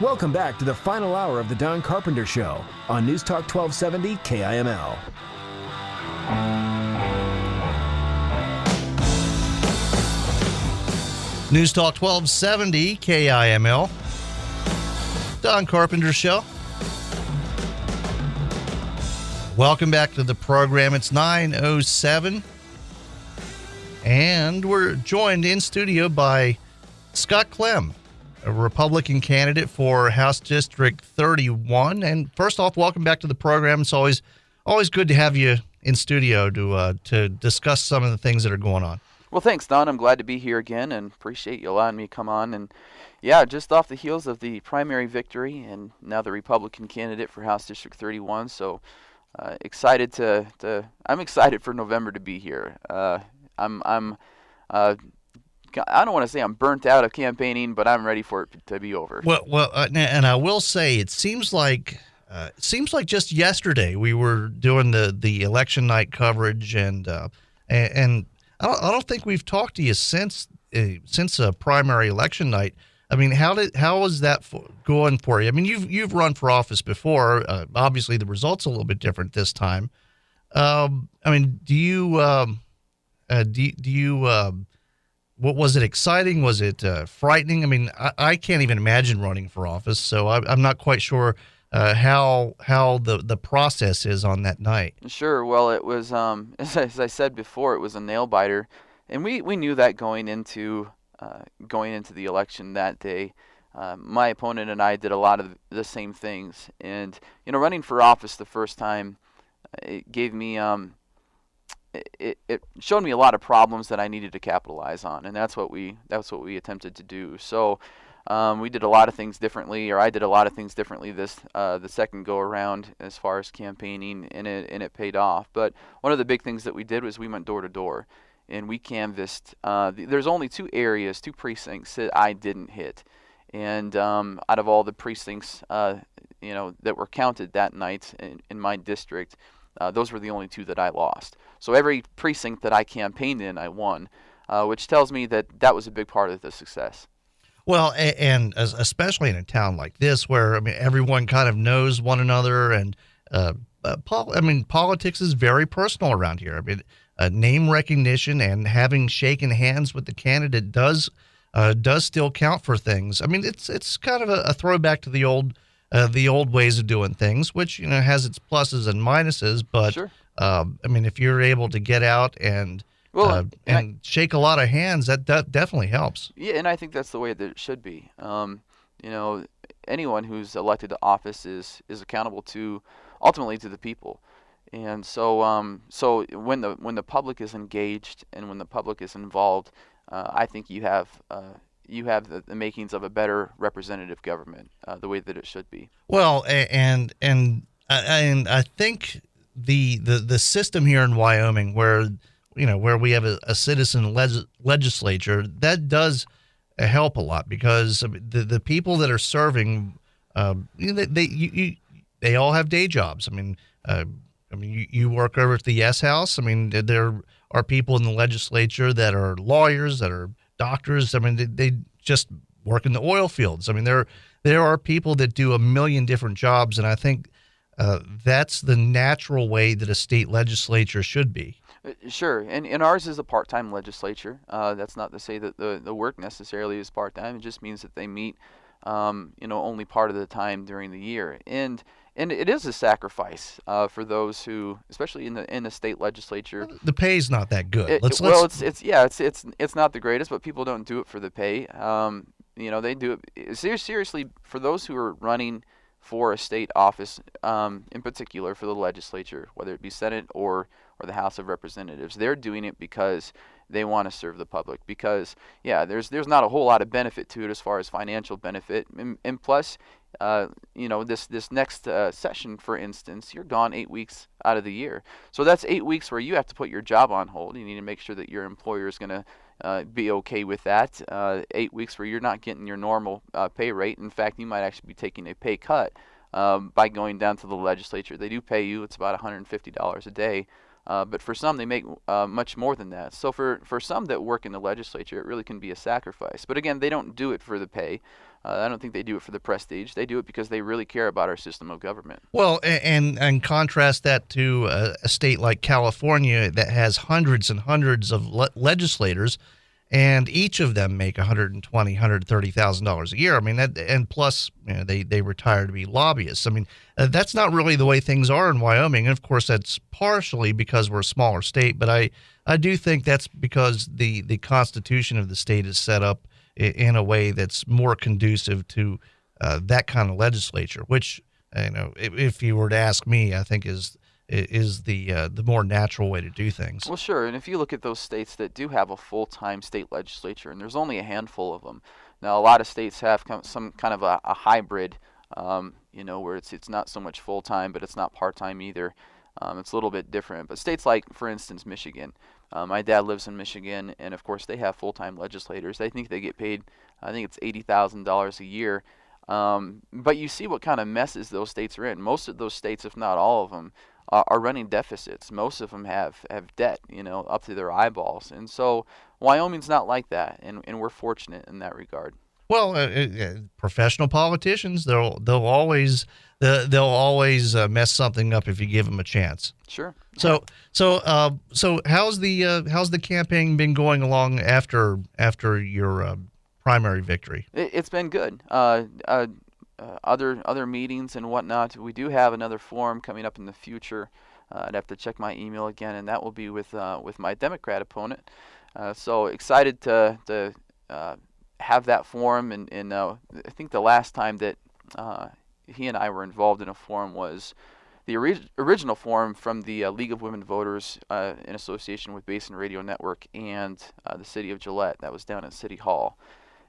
Welcome back to the final hour of the Don Carpenter Show on News Talk 1270 KIML. News Talk 1270 KIML. Don Carpenter Show. Welcome back to the program. It's 9:07. And we're joined in studio by Scott Clem, a Republican candidate for House District 31. And first off, welcome back to the program. It's always good to have you in studio to discuss some of the things that are going on. Well, thanks, Don. I'm glad to be here again and appreciate you allowing me to come on. And yeah, just off the heels of the primary victory and now the Republican candidate for House District 31. So excited I'm excited for November to be here. I don't want to say I'm burnt out of campaigning, but I'm ready for it to be over. And I will say it seems like just yesterday we were doing the election night coverage, and I don't think we've talked to you since a primary election night. I mean, how was that going for you? I mean, you've run for office before. Obviously, the results a little bit different this time. I mean, do you? What was it exciting? Was it frightening? I mean, I can't even imagine running for office, so I'm not quite sure how the process is on that night. Sure. Well, it was as I said before, it was a nail biter, and we knew that going into the election that day. My opponent and I did a lot of the same things, and running for office the first time, it gave me It showed me a lot of problems that I needed to capitalize on, and that's what we attempted to do. So we did a lot of things differently, or I did a lot of things differently the second go around as far as campaigning, and it paid off. But one of the big things that we did was we went door to door, and we canvassed. There's only two precincts that I didn't hit, and out of all the precincts that were counted that night in my district, those were the only two that I lost. So every precinct that I campaigned in, I won, which tells me that was a big part of the success. Well, and especially in a town like this, where everyone kind of knows one another, and politics is very personal around here. Name recognition and having shaken hands with the candidate does still count for things. It's kind of a throwback to the old ways of doing things, which has its pluses and minuses. But sure. If you're able to get out and shake a lot of hands, that definitely helps. Yeah, and I think that's the way that it should be. Anyone who's elected to office is accountable ultimately to the people. And so when the public is engaged and when the public is involved, I think you have the makings of a better representative government, the way that it should be. Well, and I think the system here in Wyoming, where we have a citizen legislature, that does help a lot, because the people that are serving, they all have day jobs. You work over at the Yes House. There are people in the legislature that are lawyers, that are doctors. They just work in the oil fields. There are people that do a million different jobs, and I think that's the natural way that a state legislature should be. Sure, and ours is a part-time legislature. That's not to say that the work necessarily is part-time. It just means that they meet, only part of the time during the year, and it is a sacrifice for those who, especially in the state legislature. The pay's not that good. It's not the greatest, but people don't do it for the pay. They do it seriously for those who are running for a state office, in particular for the legislature, whether it be Senate or the House of Representatives. They're doing it because they want to serve the public, because there's not a whole lot of benefit to it as far as financial benefit, and plus this next session, for instance, you're gone 8 weeks out of the year, so that's 8 weeks where you have to put your job on hold. You need to make sure that your employer is going to be okay with that. 8 weeks where you're not getting your normal pay rate. In fact, you might actually be taking a pay cut by going down to the legislature. They do pay you, it's about $150 a day. But for some, they make much more than that. So for some that work in the legislature, it really can be a sacrifice. But again, they don't do it for the pay. I don't think they do it for the prestige. They do it because they really care about our system of government. Well, and contrast that to a state like California that has hundreds and hundreds of legislators, and each of them make $120,000-$130,000 a year. I mean, that, and plus, they retire to be lobbyists. I mean, that's not really the way things are in Wyoming. And of course, that's partially because we're a smaller state, but I do think that's because the constitution of the state is set up in a way that's more conducive to that kind of legislature, which, if you were to ask me, I think is the more natural way to do things. Well, sure. And if you look at those states that do have a full-time state legislature, and there's only a handful of them. Now, a lot of states have some kind of a hybrid, where it's not so much full-time, but it's not part-time either. It's a little bit different. But states like, for instance, Michigan. My dad lives in Michigan, and of course they have full-time legislators. I think they get paid, I think it's $80,000 a year. But you see what kind of messes those states are in. Most of those states, if not all of them, are running deficits. Most of them have debt, up to their eyeballs. And so Wyoming's not like that, and we're fortunate in that regard. Well, professional politicians, they'll always mess something up if you give them a chance. Sure. So how's the campaign been going along after your primary victory? It's been good. Other meetings and whatnot. We do have another forum coming up in the future. I'd have to check my email again, and that will be with my Democrat opponent. So excited to have that forum, and I think the last time that he and I were involved in a forum was the original forum from the League of Women Voters in association with Basin Radio Network and the City of Gillette. That was down at City Hall.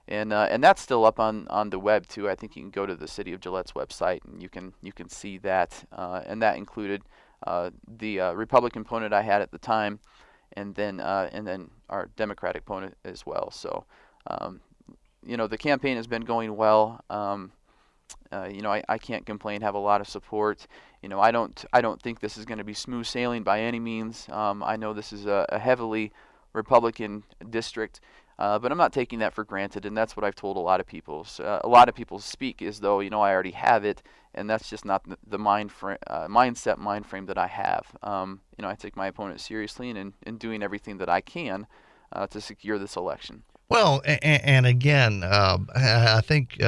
And that's still up on the web too. I think you can go to the City of Gillette's website and you can see that. And that included the Republican opponent I had at the time, and then our Democratic opponent as well. So the campaign has been going well. I can't complain. Have a lot of support. I don't think this is going to be smooth sailing by any means. I know this is a heavily Republican district. But I'm not taking that for granted, and that's what I've told a lot of people. So, a lot of people speak as though I already have it, and that's just not the mind frame that I have. I take my opponent seriously and doing everything that I can to secure this election. Well, and again, I think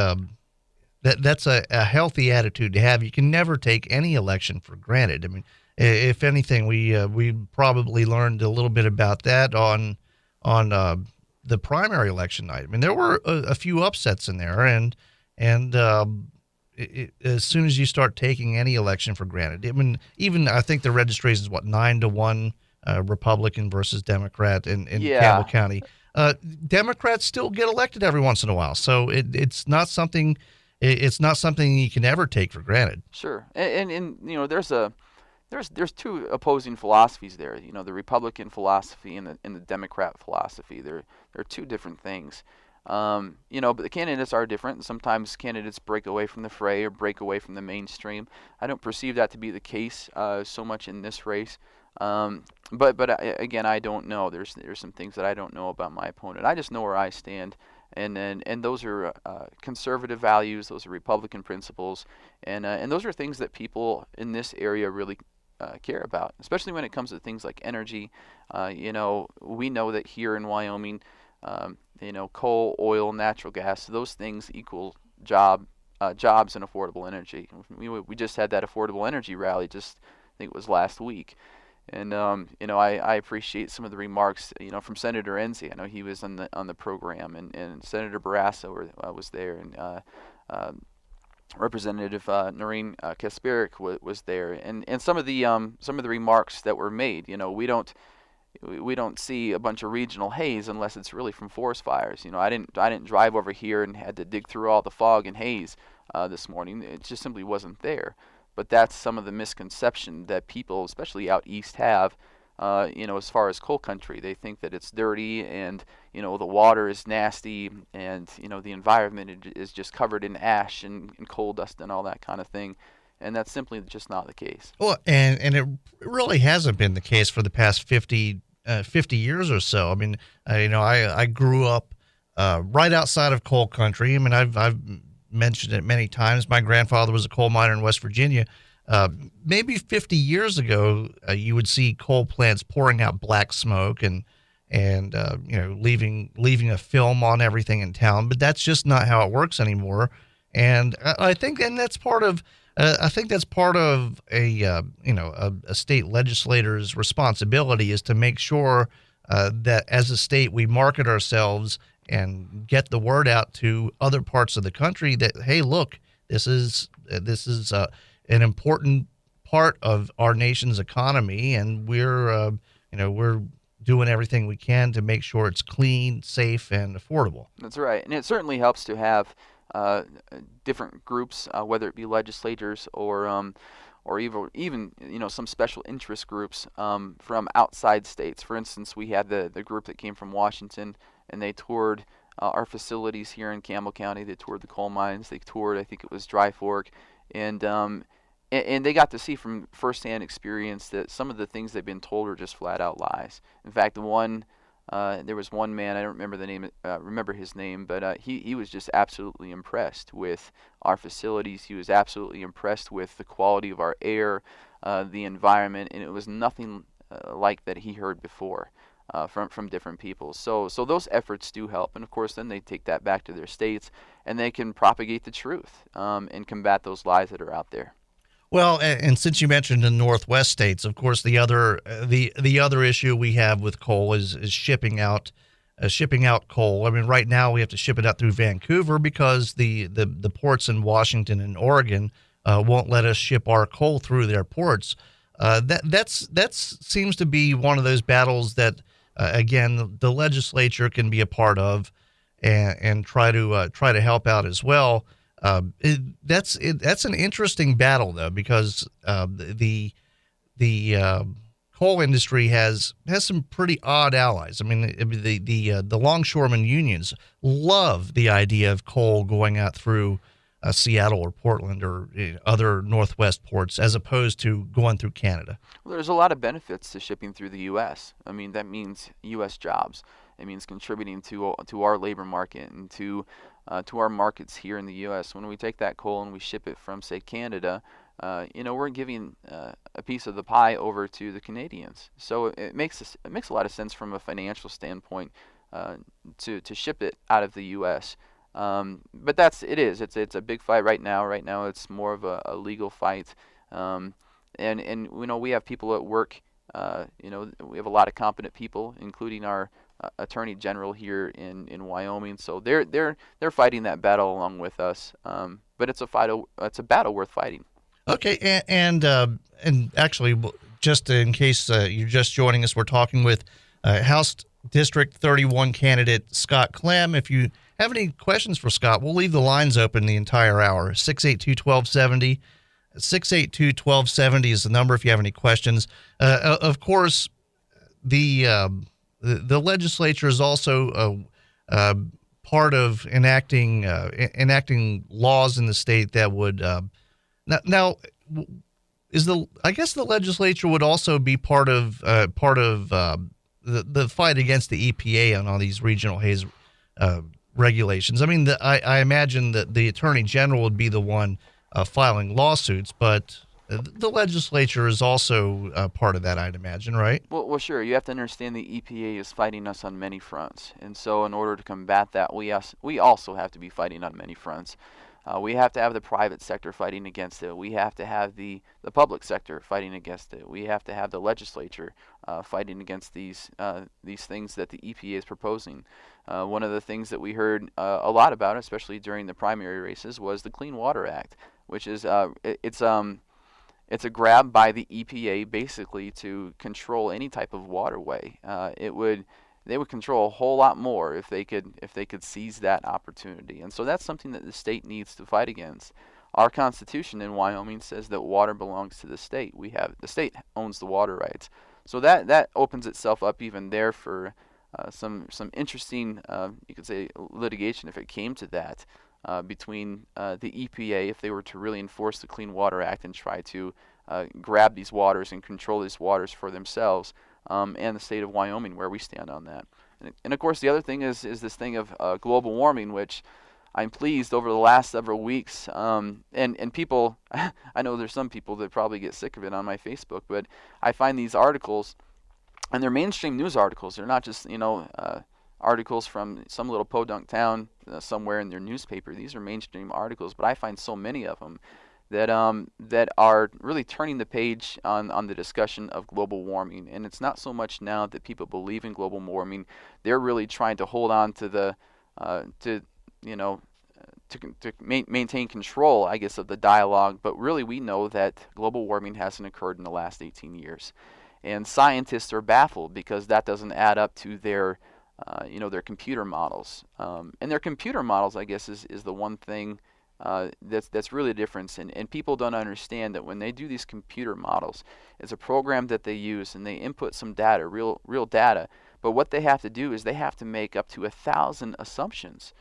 that's a healthy attitude to have. You can never take any election for granted. I mean, if anything, we probably learned a little bit about that on the primary election night. I mean, there were a few upsets in there, and as soon as you start taking any election for granted, I mean, even I think the registration is 9-1 Republican versus Democrat in Campbell County. Democrats still get elected every once in a while, so it's not something you can ever take for granted. Sure, and there's two opposing philosophies there. The Republican philosophy and the Democrat philosophy. They're two different things. But the candidates are different. And sometimes candidates break away from the fray or break away from the mainstream. I don't perceive that to be the case so much in this race. But again, I don't know. There's some things that I don't know about my opponent. I just know where I stand. And those are conservative values. Those are Republican principles, and those are things that people in this area really care about, especially when it comes to things like energy. We know that here in Wyoming, coal, oil, natural gas, those things equal jobs and affordable energy. We just had that affordable energy rally. I think it was last week. And I appreciate some of the remarks from Senator Enzi. I know he was on the program, and Senator Barrasso was there, and Representative Noreen Kasparik was there, and some of the remarks that were made. We don't see a bunch of regional haze unless it's really from forest fires. I didn't drive over here and had to dig through all the fog and haze this morning. It just simply wasn't there. But that's some of the misconception that people, especially out east, have. As far as coal country, they think that it's dirty and the water is nasty and the environment is just covered in ash and coal dust and all that kind of thing. And that's simply just not the case. Well, and it really hasn't been the case for the past 50 years or so. I mean, I grew up right outside of coal country. I mean, I've mentioned it many times. My grandfather was a coal miner in West Virginia. Maybe 50 years ago, you would see coal plants pouring out black smoke and leaving a film on everything in town. But that's just not how it works anymore. And I think that's part of a state legislator's responsibility is to make sure that as a state we market ourselves and get the word out to other parts of the country that, hey, look, this is an important part of our nation's economy, and we're doing everything we can to make sure it's clean, safe, and affordable. That's right, and it certainly helps to have different groups, whether it be legislators or even some special interest groups from outside states. For instance, we had the group that came from Washington, and they toured our facilities here in Campbell County. They toured the coal mines. They toured, I think it was Dry Fork, and they got to see from firsthand experience that some of the things they've been told are just flat out lies. In fact, there was one man, I don't remember his name, but he was just absolutely impressed with our facilities. He was absolutely impressed with the quality of our air, the environment, and it was nothing like that he heard before from different people. So those efforts do help, and of course then they take that back to their states, and they can propagate the truth and combat those lies that are out there. Well, and since you mentioned the Northwest states, of course, the other issue we have with coal is shipping out coal. I mean, right now we have to ship it out through Vancouver because the ports in Washington and Oregon won't let us ship our coal through their ports. That seems to be one of those battles that again the legislature can be a part of and try to help out as well. That's an interesting battle though, because the coal industry has some pretty odd allies. I mean, the longshoremen unions love the idea of coal going out through Seattle or Portland or other Northwest ports as opposed to going through Canada. Well, there's a lot of benefits to shipping through the U.S. I mean, that means U.S. jobs. It means contributing to our labor market and to our markets here in the U.S. When we take that coal and we ship it from, say, Canada, we're giving a piece of the pie over to the Canadians. So it makes a lot of sense from a financial standpoint to ship it out of the U.S. But it's a big fight right now. Right now, it's more of a legal fight, and we have people at work. We have a lot of competent people, including our Attorney General here in Wyoming. So they're fighting that battle along with us. But it's a battle worth fighting. Okay, and actually, just in case you're just joining us, we're talking with House District 31 candidate Scott Clem. If you have any questions for Scott, we'll leave the lines open the entire hour. 682-1270. 682-1270 is the number if you have any questions. Of course, the legislature is also part of enacting laws in the state that would now I guess the legislature would also be part of the fight against the EPA on all these regional haze regulations. I mean, I imagine that the Attorney General would be the one filing lawsuits, but the legislature is also part of that, I'd imagine, right? Well, sure. You have to understand the EPA is fighting us on many fronts, and so in order to combat that, we also have to be fighting on many fronts. We have to have the private sector fighting against it. We have to have the public sector fighting against it. We have to have the legislature fighting against these things that the EPA is proposing. One of the things that we heard a lot about, especially during the primary races, was the Clean Water Act, which is it's a grab by the EPA basically to control any type of waterway. They would control a whole lot more if they could seize that opportunity. And so that's something that the state needs to fight against. Our Constitution in Wyoming says that water belongs to the state. The state owns the water rights. So that opens itself up even there for some interesting, you could say, litigation if it came to that between the EPA, if they were to really enforce the Clean Water Act and try to grab these waters and control these waters for themselves, and the state of Wyoming, where we stand on that. And of course, the other thing is this thing of global warming, which I'm pleased over the last several weeks. And people, I know there's some people that probably get sick of it on my Facebook, but I find these articles, and they're mainstream news articles. They're not just articles from some little podunk town somewhere in their newspaper. These are mainstream articles, but I find so many of them that are really turning the page on the discussion of global warming. And it's not so much now that people believe in global warming; they're really trying to hold on to the maintain control, I guess, of the dialogue. But really, we know that global warming hasn't occurred in the last 18 years, and scientists are baffled because that doesn't add up to their their computer models. And their computer models, I guess, is the one thing that's really the difference. And people don't understand that when they do these computer models, it's a program that they use and they input some data, real data. But what they have to do is they have to make up to 1,000 assumptions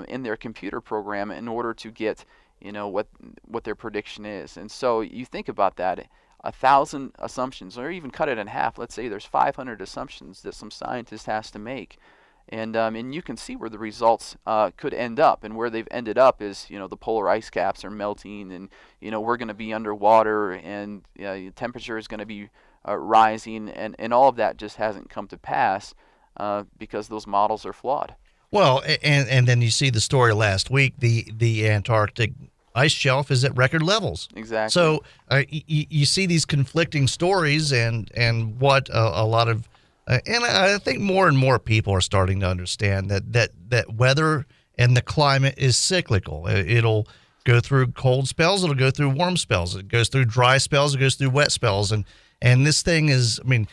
in their computer program in order to get what their prediction is. And so you think about that. 1,000 assumptions, or even cut it in half. Let's say there's 500 assumptions that some scientist has to make, and you can see where the results could end up. And where they've ended up is the polar ice caps are melting, and we're going to be underwater, and temperature is going to be rising, and all of that just hasn't come to pass because those models are flawed. Well, and then you see the story last week. The Antarctic ice shelf is at record levels. Exactly. So you see these conflicting stories, and what a lot of and I think more and more people are starting to understand that weather and the climate is cyclical. It'll go through cold spells, it'll go through warm spells, it goes through dry spells, it goes through wet spells, and this thing is, I mean,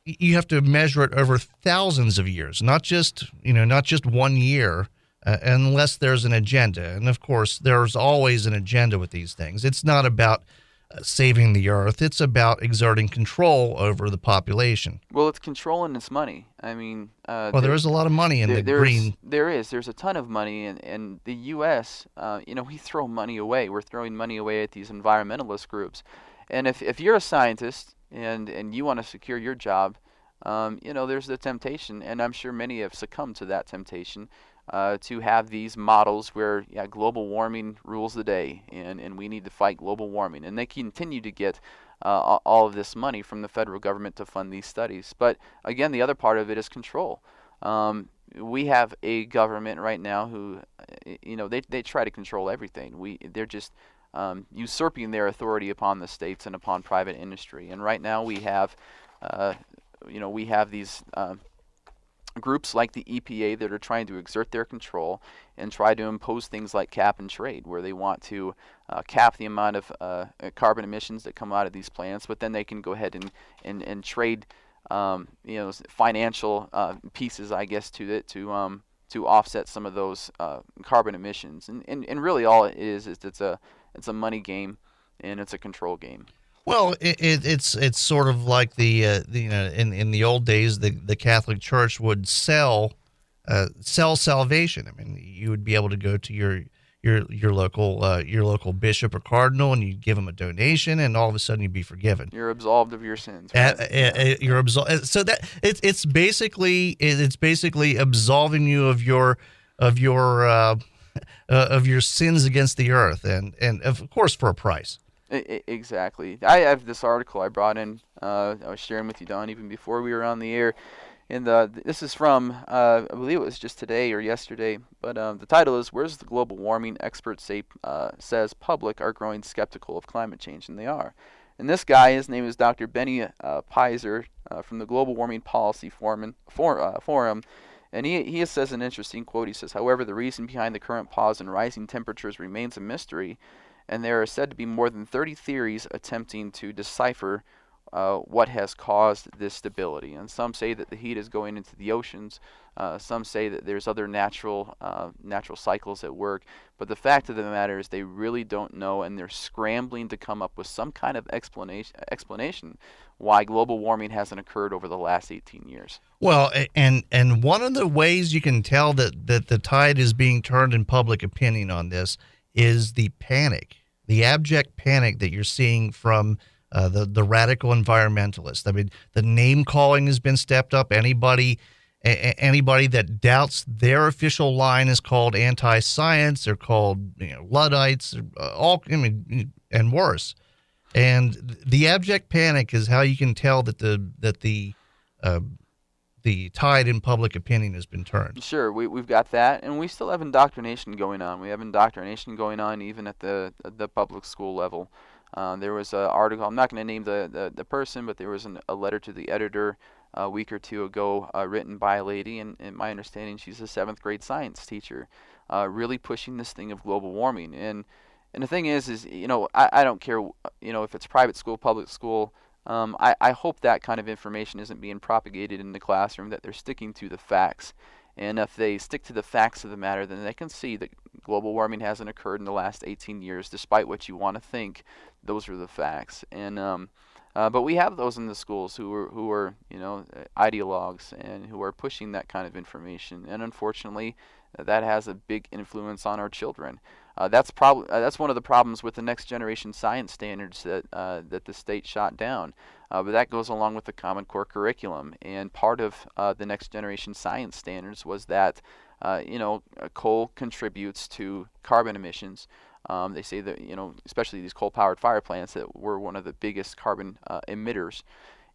you have to measure it over thousands of years, not just 1 year. Unless there's an agenda. And of course, there's always an agenda with these things. It's not about saving the earth. It's about exerting control over the population. Well, it's control and it's money. I mean, there is a lot of money in the green. There's a ton of money, and the U.S., we throw money away. We're throwing money away at these environmentalist groups. And if you're a scientist and you want to secure your job, there's the temptation, and I'm sure many have succumbed to that temptation, to have these models where global warming rules the day, and we need to fight global warming. And they continue to get all of this money from the federal government to fund these studies. But again, the other part of it is control. We have a government right now who, they try to control everything. They're just usurping their authority upon the states and upon private industry. And right now we have, these groups like the EPA that are trying to exert their control and try to impose things like cap and trade, where they want to cap the amount of carbon emissions that come out of these plants, but then they can go ahead and trade financial pieces, I guess, to it to offset some of those carbon emissions. And really all it is it's a money game, and it's a control game. Well, it's sort of like in the old days, the Catholic Church would sell salvation. I mean, you would be able to go to your local bishop or cardinal, and you'd give them a donation, and all of a sudden you'd be forgiven. You're absolved of your sins. Right? You're absolved. So that it's basically absolving you of your sins against the earth, and of course for a price. Exactly. I have this article I brought in. I was sharing with you, Don, even before we were on the air. And this is from, I believe it was just today or yesterday. But the title is, "Where's the Global Warming Experts Say Says Public Are Growing Skeptical of Climate Change?" And they are. And this guy, his name is Dr. Benny Pizer from the Global Warming Policy Forum. And he says an interesting quote. He says, "However, the reason behind the current pause in rising temperatures remains a mystery, and there are said to be more than 30 theories attempting to decipher what has caused this stability." And some say that the heat is going into the oceans. Some say that there's other natural cycles at work. But the fact of the matter is they really don't know, and they're scrambling to come up with some kind of explanation why global warming hasn't occurred over the last 18 years. Well, and one of the ways you can tell that the tide is being turned in public opinion on this is the panic, the abject panic that you're seeing from the radical environmentalists. I mean, the name calling has been stepped up. Anybody Anybody that doubts their official line is called anti-science. They're called Luddites, and worse. And the abject panic is how you can tell that the tide in public opinion has been turned. Sure, we've got that, and we still have indoctrination going on. We have indoctrination going on even at the public school level. There was an article, I'm not going to name the person, but there was a letter to the editor a week or two ago written by a lady, and in my understanding she's a 7th grade science teacher, really pushing this thing of global warming. And the thing is I don't care if it's private school, public school. I hope that kind of information isn't being propagated in the classroom, that they're sticking to the facts. And if they stick to the facts of the matter, then they can see that global warming hasn't occurred in the last 18 years, despite what you want to think. Those are the facts. And but we have those in the schools who are ideologues and who are pushing that kind of information. And unfortunately, that has a big influence on our children. That's one of the problems with the next generation science standards that the state shot down. But that goes along with the Common Core curriculum. And part of the next generation science standards was that coal contributes to carbon emissions. They say that especially these coal-powered fire plants that were one of the biggest carbon emitters.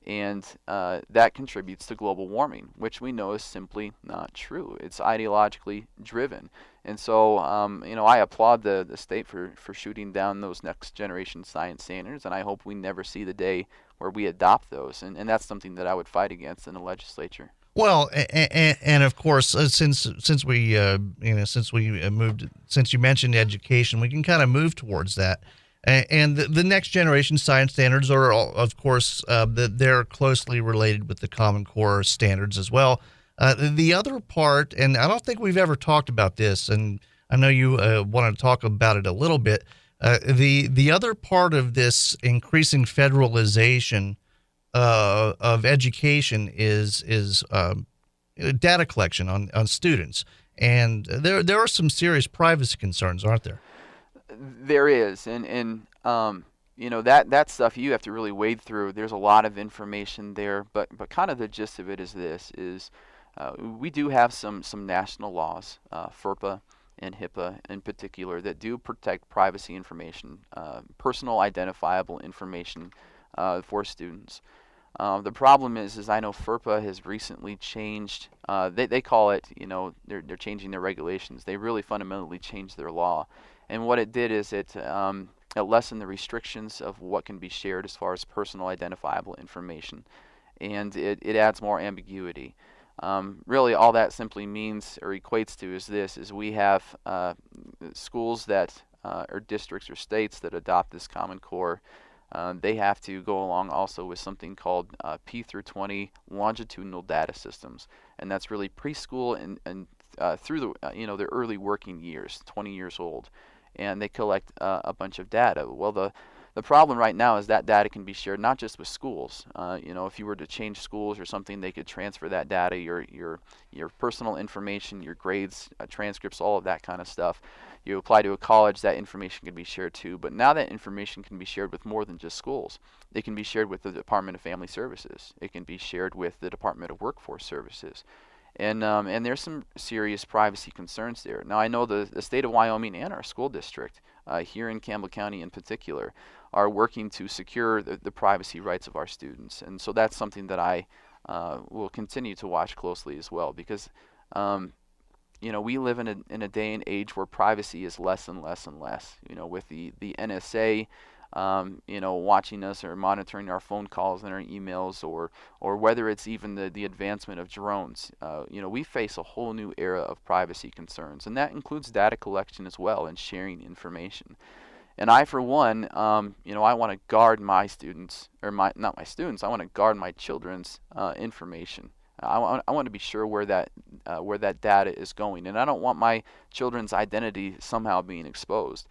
And that contributes to global warming, which we know is simply not true. It's ideologically driven. And so, I applaud the state for shooting down those next generation science standards, and I hope we never see the day where we adopt those. And that's something that I would fight against in the legislature. Well, and of course, since you mentioned education, we can kind of move towards that. And the next generation science standards are, of course, they're closely related with the Common Core standards as well. The other part, and I don't think we've ever talked about this, and I know you want to talk about it a little bit. The other part of this increasing federalization of education is data collection on students, and there are some serious privacy concerns, aren't there? There is, and that stuff you have to really wade through. There's a lot of information there, but kind of the gist of it is this: we do have some national laws, FERPA and HIPAA in particular, that do protect privacy information, personal identifiable information for students. The problem is I know FERPA has recently changed. They call it, they're changing their regulations. They really fundamentally changed their law. And what it did is it lessened the restrictions of what can be shared as far as personal identifiable information. And it adds more ambiguity. Really, all that simply means or equates to is we have schools that, or districts or states that adopt this Common Core. They have to go along also with something called P through 20 longitudinal data systems. And that's really preschool and through the early working years, 20 years old. And they collect a bunch of data. Well, the problem right now is that data can be shared not just with schools. If you were to change schools or something, they could transfer that data, your personal information, your grades, transcripts, all of that kind of stuff. You apply to a college, that information can be shared too. But now that information can be shared with more than just schools. It can be shared with the Department of Family Services. It can be shared with the Department of Workforce Services. And there's some serious privacy concerns there. Now, I know the state of Wyoming and our school district here in Campbell County in particular are working to secure the privacy rights of our students. And so that's something that I will continue to watch closely as well, because we live in a day and age where privacy is less and less and less. With the NSA watching us or monitoring our phone calls and our emails, or whether it's even the advancement of drones. We face a whole new era of privacy concerns, and that includes data collection as well and sharing information. And I, for one, I want to guard my students, or not my students. I want to guard my children's information. I want to be sure where that data is going, and I don't want my children's identity somehow being exposed.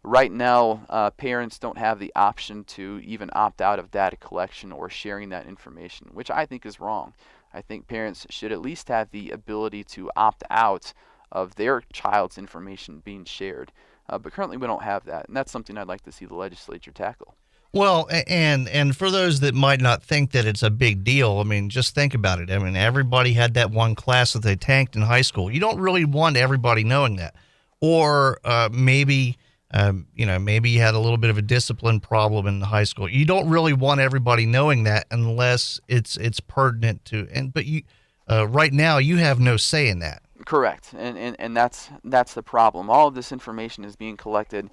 Right now, parents don't have the option to even opt out of data collection or sharing that information, which I think is wrong. I think parents should at least have the ability to opt out of their child's information being shared. But currently we don't have that, and that's something I'd like to see the legislature tackle. Well, and for those that might not think that it's a big deal, I mean, just think about it. I mean, everybody had that one class that they tanked in high school. You don't really want everybody knowing that. Or maybe, maybe you had a little bit of a discipline problem in high school. You don't really want everybody knowing that unless it's pertinent to. But you, right now, you have no say in that. Correct, and that's the problem. All of this information is being collected,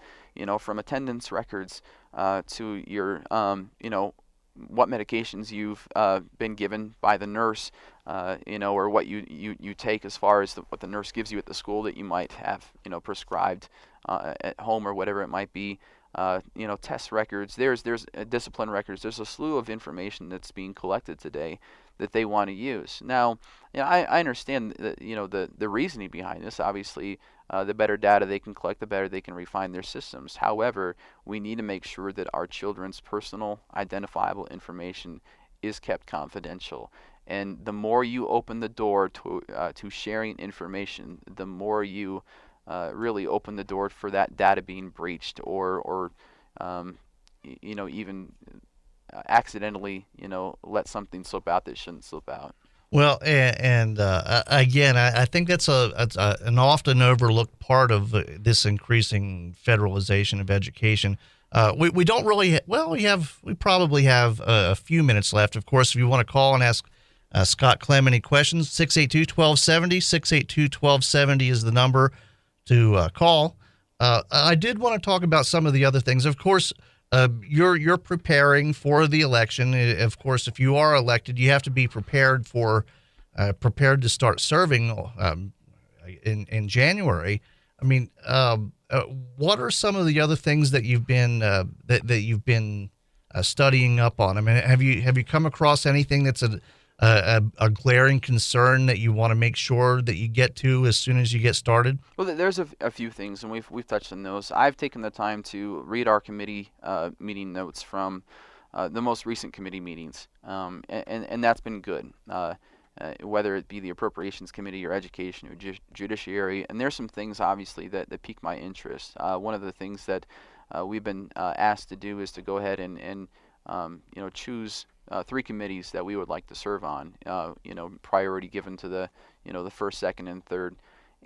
from attendance records to your, what medications you've been given by the nurse, or what you take as far as what the nurse gives you at the school that you might have, prescribed at home or whatever it might be. Test records. There's discipline records. There's a slew of information that's being collected today that they want to use. Now, I understand that, the reasoning behind this. Obviously, the better data they can collect, the better they can refine their systems. However, we need to make sure that our children's personal identifiable information is kept confidential. And the more you open the door to sharing information, the more you really open the door for that data being breached or even accidentally, let something slip out that shouldn't slip out. Well, and again, I think that's an often overlooked part of this increasing federalization of education. We don't really we probably have a few minutes left. Of course, if you want to call and ask Scott Clem any questions, 682-1270, 682-1270 is the number to call. I did want to talk about some of the other things. Of course, you're preparing for the election. Of course, if you are elected, you have to be prepared to start serving in January. I mean, what are some of the other things that you've been studying up on? I mean, have you come across anything that's a glaring concern that you want to make sure that you get to as soon as you get started? Well, there's a few things, and we've touched on those. I've taken the time to read our committee meeting notes from the most recent committee meetings, and that's been good. Whether it be the Appropriations Committee or Education or Judiciary, and there's some things obviously that pique my interest. One of the things that we've been asked to do is to go ahead and choose 3 committees that we would like to serve on. Priority given to the first, second, and third.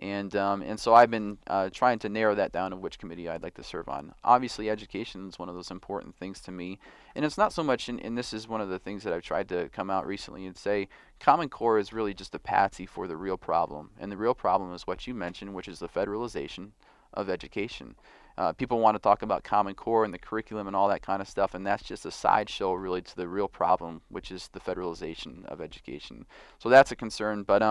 And so I've been trying to narrow that down of which committee I'd like to serve on. Obviously, education is one of those important things to me. And it's not so much, and this is one of the things that I've tried to come out recently and say, Common Core is really just a patsy for the real problem. And the real problem is what you mentioned, which is the federalization of education. People want to talk about Common Core and the curriculum and all that kind of stuff, and that's just a sideshow really to the real problem, which is the federalization of education. So that's a concern. But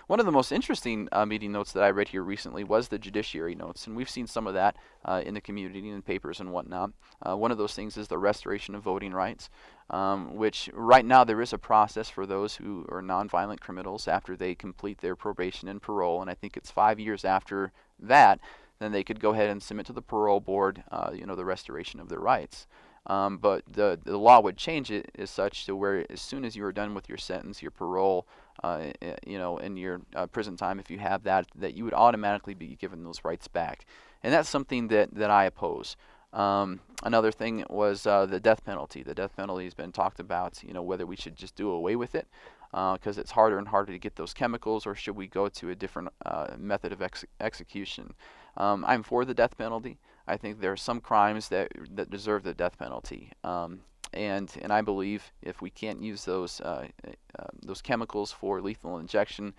one of the most interesting meeting notes that I read here recently was the judiciary notes, and we've seen some of that in the community and papers and whatnot. One of those things is the restoration of voting rights, which right now there is a process for those who are nonviolent criminals after they complete their probation and parole, and I think it's 5 years after that. Then they could go ahead and submit to the parole board, the restoration of their rights. But the law would change it as such to where as soon as you are done with your sentence, your parole, and your prison time, if you have that you would automatically be given those rights back. And that's something that I oppose. Another thing was the death penalty. The death penalty has been talked about, whether we should just do away with it because it's harder and harder to get those chemicals, or should we go to a different method of execution. I'm for the death penalty. I think there are some crimes that deserve the death penalty, and I believe if we can't use those chemicals for lethal injection,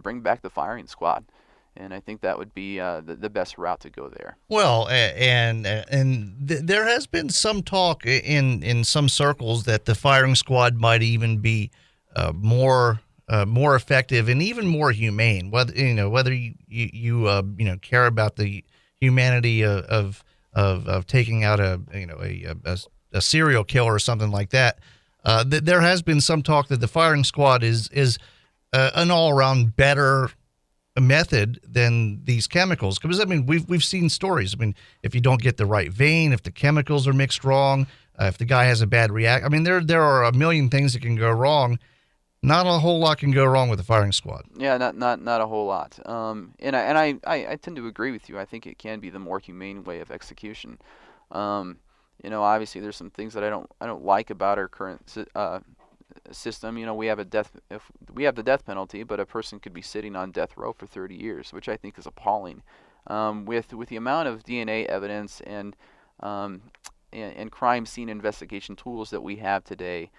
bring back the firing squad, and I think that would be the best route to go there. Well, there has been some talk in some circles that the firing squad might even be more effective and even more humane. Whether you care about the humanity of taking out a serial killer or something like that. There has been some talk that the firing squad is an all around better method than these chemicals, because we've seen stories. If you don't get the right vein, if the chemicals are mixed wrong, if the guy has a bad reaction, there are a million things that can go wrong. Not a whole lot can go wrong with the firing squad. Yeah, not a whole lot. And I tend to agree with you. I think it can be the more humane way of execution. Obviously there's some things that I don't like about our current system. We have the death penalty, but a person could be sitting on death row for 30 years, which I think is appalling. With the amount of DNA evidence and crime scene investigation tools that we have today,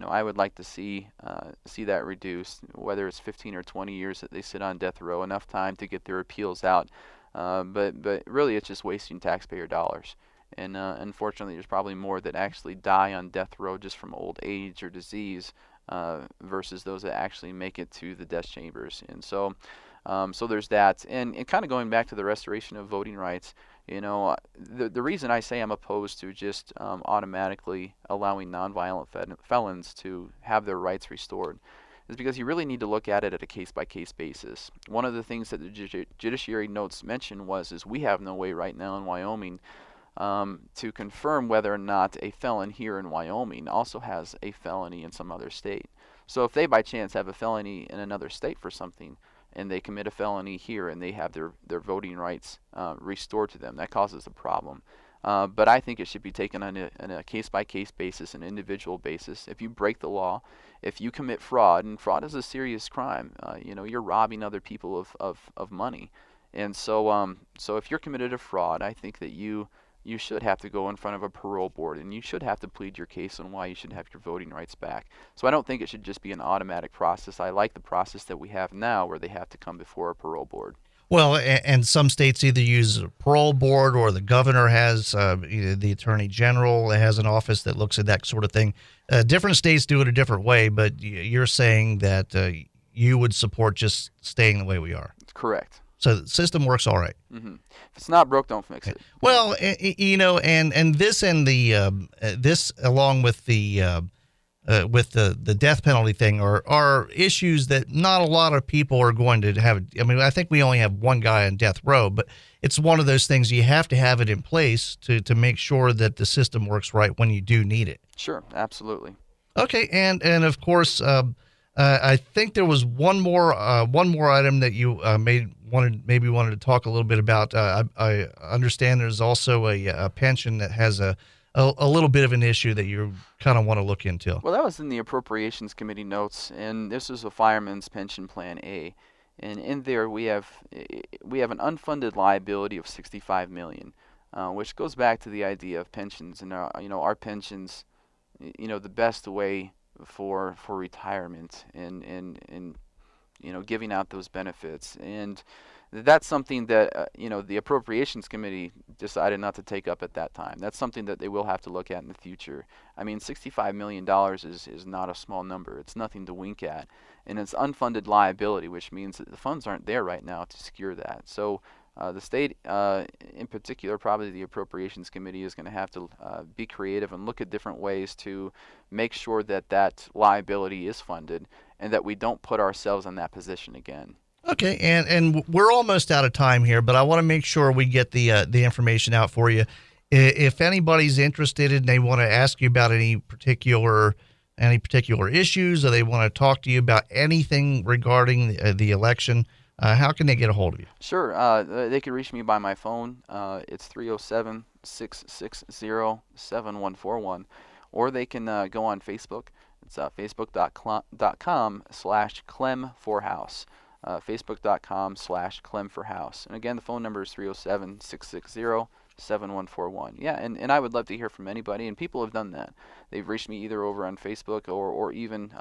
I would like to see that reduced, whether it's 15 or 20 years that they sit on death row, enough time to get their appeals out. But really, it's just wasting taxpayer dollars. And unfortunately, there's probably more that actually die on death row just from old age or disease versus those that actually make it to the death chambers. And so there's that. And kind of going back to the restoration of voting rights, the reason I say I'm opposed to just automatically allowing nonviolent felons to have their rights restored is because you really need to look at it at a case-by-case basis. One of the things that the judiciary notes mentioned is we have no way right now in Wyoming to confirm whether or not a felon here in Wyoming also has a felony in some other state. So if they by chance have a felony in another state for something, and they commit a felony here and they have their voting rights restored to them, that causes a problem. But I think it should be taken on a case-by-case basis, an individual basis. If you break the law, if you commit fraud, and fraud is a serious crime, you're robbing other people of money. And so if you're committed a fraud, I think that you should have to go in front of a parole board, and you should have to plead your case on why you should have your voting rights back. So I don't think it should just be an automatic process. I like the process that we have now where they have to come before a parole board. Well, and some states either use a parole board or the governor has, the attorney general has an office that looks at that sort of thing. Different states do it a different way, but you're saying that you would support just staying the way we are. Correct. So the system works all right. Mm-hmm. If it's not broke, don't fix it. Well, and this and the this along with the death penalty thing are issues that not a lot of people are going to have. I mean, I think we only have one guy on death row, but it's one of those things you have to have it in place to make sure that the system works right when you do need it. Sure, absolutely. Okay, and of course, I think there was one more item that you wanted to talk a little bit about. I understand there's also a pension that has a little bit of an issue that you kind of want to look into. Well, that was in the Appropriations Committee notes, and this is a Fireman's Pension Plan A, and in there we have an unfunded liability of $65 million, which goes back to the idea of pensions and our pensions, the best way for retirement and giving out those benefits. And that's something that the Appropriations Committee decided not to take up at that time. That's something that they will have to look at in the future. I mean, $65 million is not a small number. It's nothing to wink at. And it's unfunded liability, which means that the funds aren't there right now to secure that. So the state, in particular, probably the Appropriations Committee, is going to have to be creative and look at different ways to make sure that liability is funded and that we don't put ourselves in that position again. Okay, and we're almost out of time here, but I want to make sure we get the information out for you. If anybody's interested and they want to ask you about any particular issues, or they want to talk to you about anything regarding the election, how can they get a hold of you? Sure, they can reach me by my phone. It's 307-660-7141, or they can go on Facebook. It's facebook.com/Clem4House. Facebook.com/Clem4House. And again, the phone number is 307-660-7141. Yeah, and I would love to hear from anybody, and people have done that. They've reached me either over on Facebook or even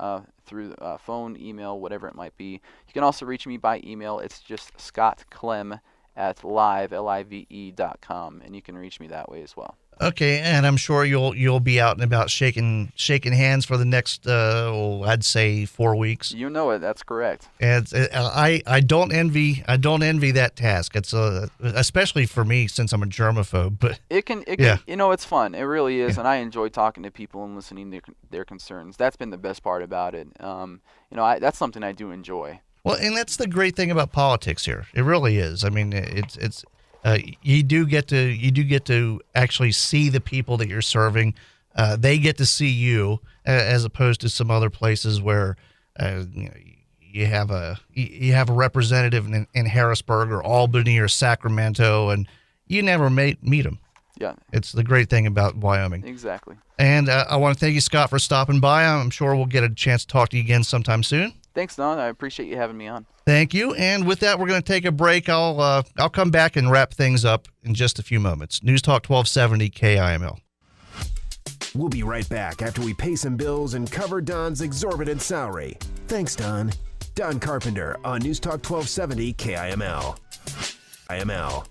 through phone, email, whatever it might be. You can also reach me by email. It's just Scott Clem at live.com, and you can reach me that way as well. Okay, and I'm sure you'll be out and about shaking hands for the next I'd say 4 weeks. You know it. That's correct. And I don't envy that task. It's especially for me since I'm a germaphobe. But it can it's fun. It really is, and I enjoy talking to people and listening to their concerns. That's been the best part about it. That's something I do enjoy. Well, and that's the great thing about politics here. It really is. I mean, it's. You do get to actually see the people that you're serving. They get to see you, as opposed to some other places where you have a representative in Harrisburg or Albany or Sacramento, and you never meet them. Yeah. It's the great thing about Wyoming. Exactly. And I want to thank you, Scott, for stopping by. I'm sure we'll get a chance to talk to you again sometime soon. Thanks, Don. I appreciate you having me on. Thank you. And with that, we're going to take a break. I'll come back and wrap things up in just a few moments. News Talk 1270 KIML. We'll be right back after we pay some bills and cover Don's exorbitant salary. Thanks, Don. Don Carpenter on News Talk 1270 KIML. IML.